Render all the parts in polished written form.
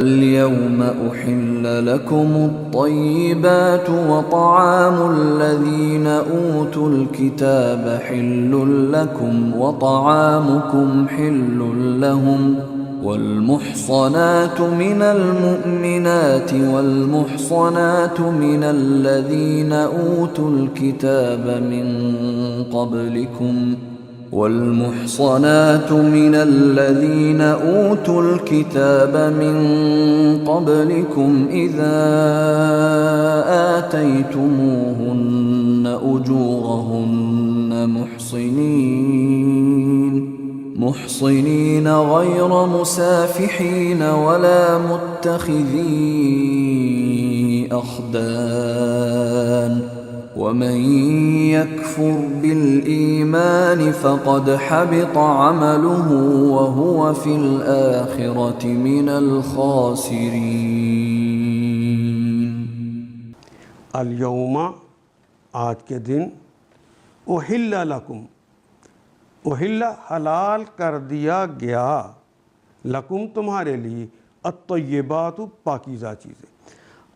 اليوم أحل لكم الطيبات وطعام الذين أوتوا الكتاب حل لكم وطعامكم حل لهم والمحصنات من المؤمنات والمحصنات من الذين أوتوا الكتاب من قبلكم إذا آتيتموهن أجورهن محصنين غير مسافحين ولا متخذي أخدان ومن يكفر بالإيمان فقد حبط عمله وهو في الآخرة من الخاسرين۔ اليوم آج کے دن احل لکم احل حلال کر دیا گیا لکم تمہارے لیے الطیبات پاکیزہ چیزیں،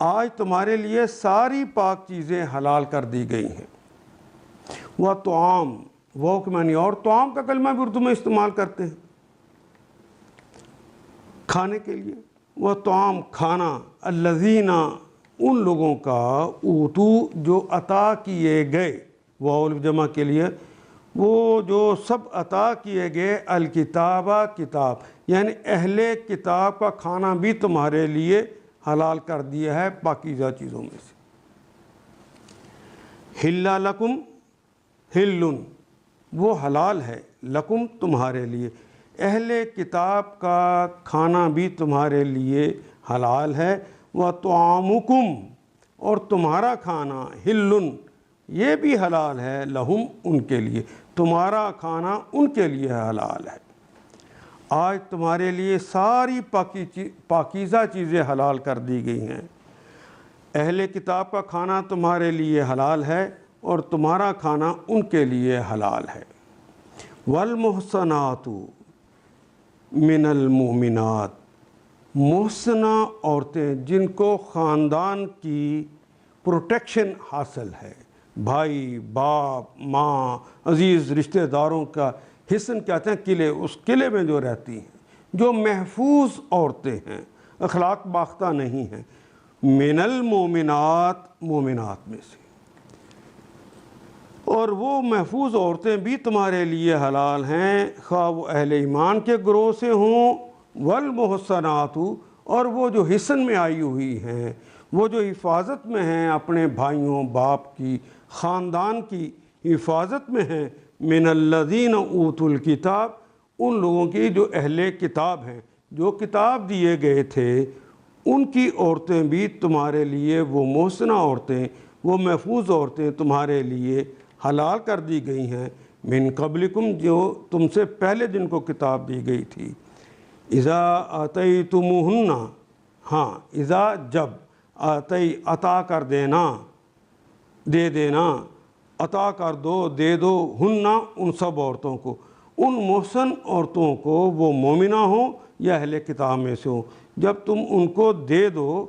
آج تمہارے لیے ساری پاک چیزیں حلال کر دی گئی ہیں۔ وہ طعام وہ کہ معنی اور طعام کا کلمہ بھی اردو میں استعمال کرتے ہیں کھانے کے لیے۔ وہ طعام کھانا الذین ان لوگوں کا اوتو جو عطا کیے گئے، وہ جمع کے لیے وہ جو سب عطا کیے گئے الکتابہ کتاب، یعنی اہل کتاب کا کھانا بھی تمہارے لیے حلال کر دیا ہے پاکیزہ چیزوں میں سے۔ حل لکم حلن وہ حلال ہے، لکم تمہارے لیے، اہل کتاب کا کھانا بھی تمہارے لیے حلال ہے۔ وطعامکم اور تمہارا کھانا حلن یہ بھی حلال ہے، لہم ان کے لیے، تمہارا کھانا ان کے لیے حلال ہے۔ آج تمہارے لیے ساری پاکیزہ چیزیں حلال کر دی گئی ہیں۔ اہل کتاب کا کھانا تمہارے لیے حلال ہے اور تمہارا کھانا ان کے لیے حلال ہے۔ والمحصنات من المؤمنات، محسنہ عورتیں جن کو خاندان کی پروٹیکشن حاصل ہے، بھائی باپ ماں عزیز رشتہ داروں کا حصن کہتے ہیں قلعے، اس قلعے میں جو رہتی ہیں، جو محفوظ عورتیں ہیں، اخلاق باختہ نہیں ہیں، من المومنات مومنات میں سے، اور وہ محفوظ عورتیں بھی تمہارے لیے حلال ہیں، خواہ وہ اہل ایمان کے گروہ سے ہوں۔ والمحصنات اور وہ جو حصن میں آئی ہوئی ہیں، وہ جو حفاظت میں ہیں، اپنے بھائیوں باپ کی خاندان کی حفاظت میں ہیں، من الذین اوتوا الکتاب ان لوگوں کی جو اہل کتاب ہیں، جو کتاب دیے گئے تھے، ان کی عورتیں بھی تمہارے لیے، وہ محسنہ عورتیں، وہ محفوظ عورتیں تمہارے لیے حلال کر دی گئی ہیں، من قبلکم جو تم سے پہلے جن کو کتاب دی گئی تھی۔ اذا آتیتموہن ہاں اذا جب عطا کر دینا دے دینا عطا کر دو دے دو ہن ان سب عورتوں کو، ان محسن عورتوں کو، وہ مومنہ ہوں یا اہل کتاب میں سے ہوں، جب تم ان کو دے دو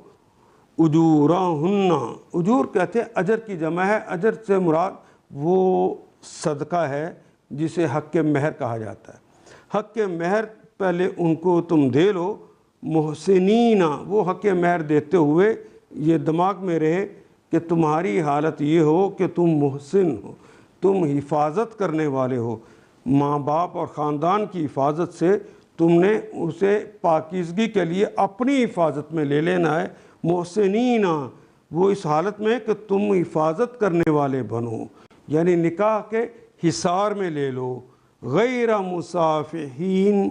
اجورہن، اجور کہتے ہیں اجر کی جمع ہے، اجر سے مراد وہ صدقہ ہے جسے حق مہر کہا جاتا ہے۔ حق مہر پہلے ان کو تم دے لو، محسنین وہ حق مہر دیتے ہوئے یہ دماغ میں رہے کہ تمہاری حالت یہ ہو کہ تم محسن ہو، تم حفاظت کرنے والے ہو، ماں باپ اور خاندان کی حفاظت سے تم نے اسے پاکیزگی کے لیے اپنی حفاظت میں لے لینا ہے۔ محسنین وہ اس حالت میں کہ تم حفاظت کرنے والے بنو، یعنی نکاح کے حصار میں لے لو۔ غیر مسافحین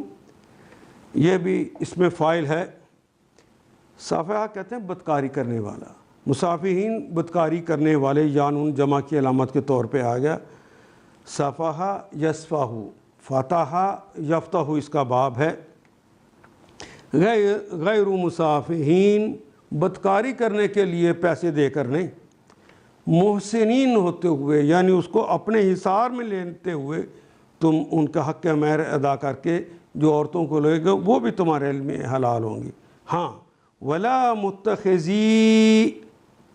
یہ بھی اس میں فاعل ہے، صافحہ کہتے ہیں بدکاری کرنے والا، مسافحین بدکاری کرنے والے، یانون جمع کی علامت کے طور پہ آ گیا۔ صفحہ یصفح، فتح یفتح اس کا باب ہے۔ غیر مسافحین بدکاری کرنے کے لیے پیسے دے کر نہیں، محسنین ہوتے ہوئے یعنی اس کو اپنے حصار میں لیتے ہوئے تم ان کا حق مہر ادا کر کے جو عورتوں کو لے گے وہ بھی تمہارے علم میں حلال ہوں گی۔ ہاں ولا متخذی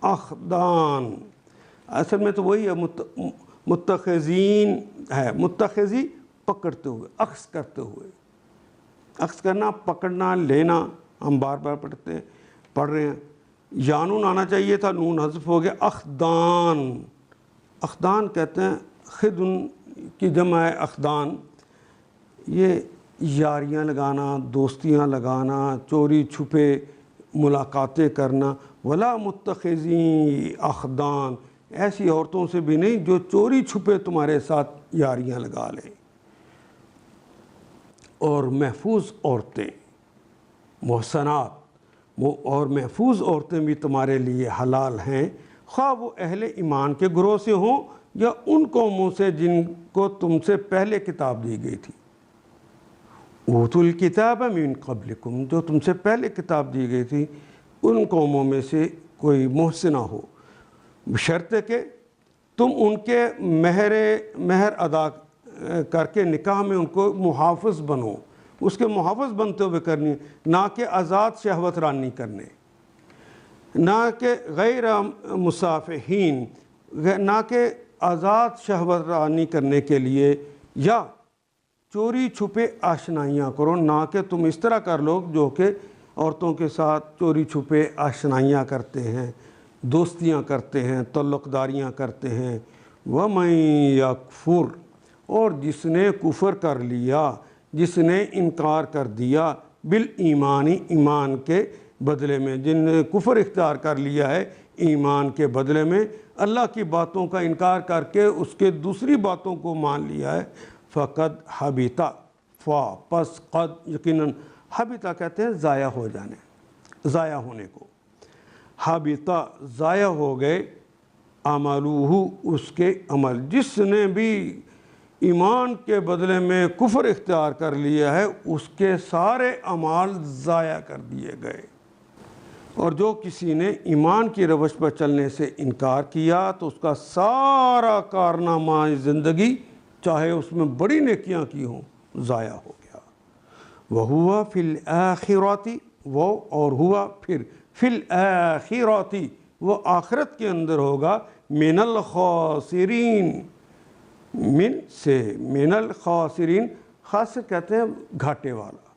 اخدان، اصل میں تو وہی ہے، متخذین ہے، متخذی پکڑتے ہوئے، اخذ کرتے ہوئے، اخذ کرنا، پکڑنا، لینا، ہم بار بار پڑھ رہے ہیں، یانون آنا چاہیے تھا، نون حذف ہو گیا، اخدان، اخدان کہتے ہیں، خدن کی جمع ہے اخدان، یہ یاریاں لگانا، دوستیاں لگانا، چوری چھپے ملاقاتیں کرنا، ولا متخذی اخدان، ایسی عورتوں سے بھی نہیں جو چوری چھپے تمہارے ساتھ یاریاں لگا لیں۔ اور محفوظ عورتیں، محسنات اور محفوظ عورتیں بھی تمہارے لیے حلال ہیں، خواہ وہ اہل ایمان کے گروہ سے ہوں یا ان قوموں سے جن کو تم سے پہلے کتاب دی گئی تھی۔ اوتوا الکتاب من قبلکم، جو تم سے پہلے کتاب دی گئی تھی ان قوموں میں سے کوئی محسنہ ہو، بشرط کہ تم ان کے مہر ادا کر کے نکاح میں ان کو محافظ بنو، اس کے محافظ بنتے ہوئے کرنی، نہ کہ آزاد شہوت رانی کرنے، نہ کہ غیر مصافحین، نہ کہ آزاد شہوت رانی کرنے کے لیے، یا چوری چھپے آشنائیاں کرو، نہ کہ تم اس طرح کر لو جو کہ عورتوں کے ساتھ چوری چھپے آشنائیاں کرتے ہیں، دوستیاں کرتے ہیں، تعلقداریاں کرتے ہیں۔ وَمَن یکفر، اور جس نے کفر کر لیا، جس نے انکار کر دیا، بالایمانی، ایمان کے بدلے میں، جن نے کفر اختیار کر لیا ہے ایمان کے بدلے میں، اللہ کی باتوں کا انکار کر کے اس کے دوسری باتوں کو مان لیا ہے، فقد حبیتا، پس قد یقیناً، حبیتا کہتے ہیں ضائع ہو جانے، ضائع ہونے کو، حبیتا ضائع ہو گئے، عملوہ، اس کے عمل، جس نے بھی ایمان کے بدلے میں کفر اختیار کر لیا ہے اس کے سارے اعمال ضائع کر دیے گئے۔ اور جو کسی نے ایمان کی روش پر چلنے سے انکار کیا تو اس کا سارا کارنامہ زندگی، چاہے اس میں بڑی نیکیاں کی ہوں، ضائع ہو گیا۔ وَهُوَ فِي الْآخِرَةِ، وہ اور ہوا پھر، فی الآخرۃ، وہ آخرت کے اندر ہوگا، من الخاسرین، من سے، من الخاسرین، خاسر کہتے ہیں گھاٹے والا،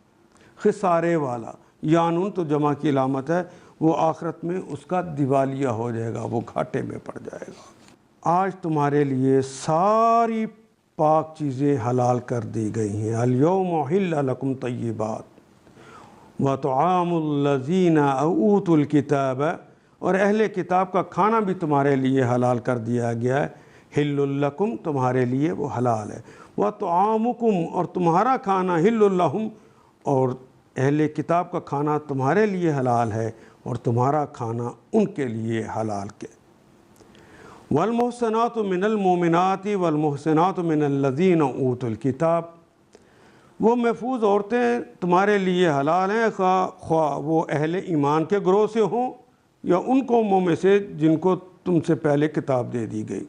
خسارے والا، یانون تو جمع کی علامت ہے، وہ آخرت میں اس کا دیوالیہ ہو جائے گا، وہ گھاٹے میں پڑ جائے گا۔ آج تمہارے لیے ساری پاک چیزیں حلال کر دی گئی ہیں، الیوم احل لکم طیبات وطعام الذین اوتوا الکتاب، اور اہل کتاب کا کھانا بھی تمہارے لیے حلال کر دیا گیا ہے، حل لکم، تمہارے لیے وہ حلال ہے، وطعامکم، اور تمہارا کھانا، حل لہم، اور اہل کتاب کا کھانا تمہارے لیے حلال ہے اور تمہارا کھانا ان کے لیے حلال کے۔ والمحسنات من المؤمنات والمحسنات من الذین اوتوا الکتاب، وہ محفوظ عورتیں تمہارے لیے حلال ہیں، خواہ وہ اہل ایمان کے گروہ سے ہوں یا ان قوموں میں سے جن کو تم سے پہلے کتاب دے دی گئی۔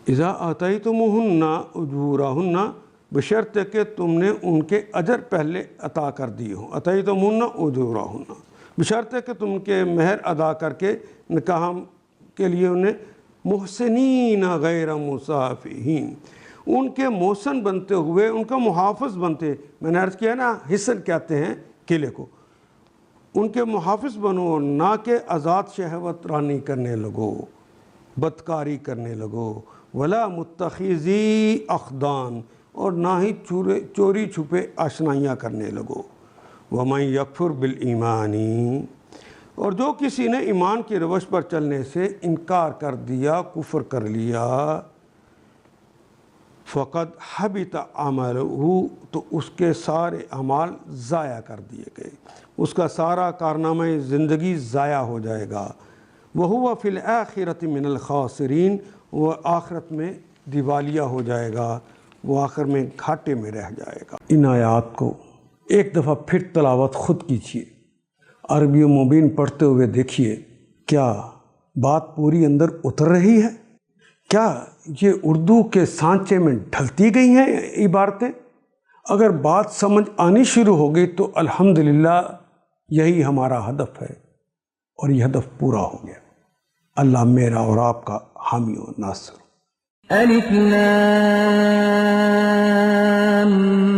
اذا آتیتموہن اجورہن، بشرط کہ تم نے ان کے اجر پہلے عطا کر دیے ہوں، آتیتموہن اجورہن، بشرط کہ تم کے مہر ادا کر کے نکاح کے لیے انہیں محسنین غیر مصافحین، ان کے محسن بنتے ہوئے، ان کا محافظ بنتے، میں نے عرض کیا نا حسن کہتے ہیں قلعے کو، ان کے محافظ بنو، نہ کہ آزاد شہوت رانی کرنے لگو، بدکاری کرنے لگو، ولا متخذی اخدان، اور نہ ہی چوری چھپے آشنائیاں کرنے لگو۔ ومن یکفر بالایمانی، اور جو کسی نے ایمان کی روش پر چلنے سے انکار کر دیا، کفر کر لیا، فقد حبط عملہ، تو اس کے سارے اعمال ضائع کر دیے گئے، اس کا سارا کارنامہ زندگی ضائع ہو جائے گا۔ وَهُوَ فِي الْآخِرَةِ مِنَ الْخَاسِرِينَ، وہ آخرت میں دیوالیہ ہو جائے گا، وہ آخر میں گھاٹے میں رہ جائے گا۔ ان آیات کو ایک دفعہ پھر تلاوت خود کیجیے، عربی مبین پڑھتے ہوئے دیکھیے، کیا بات پوری اندر اتر رہی ہے؟ کیا یہ اردو کے سانچے میں ڈھلتی گئی ہیں عبارتیں؟ اگر بات سمجھ آنی شروع ہو گئی تو الحمدللہ یہی ہمارا ہدف ہے اور یہ ہدف پورا ہو گیا۔ اللہ میرا اور آپ کا حامی و ناصر۔ الف لام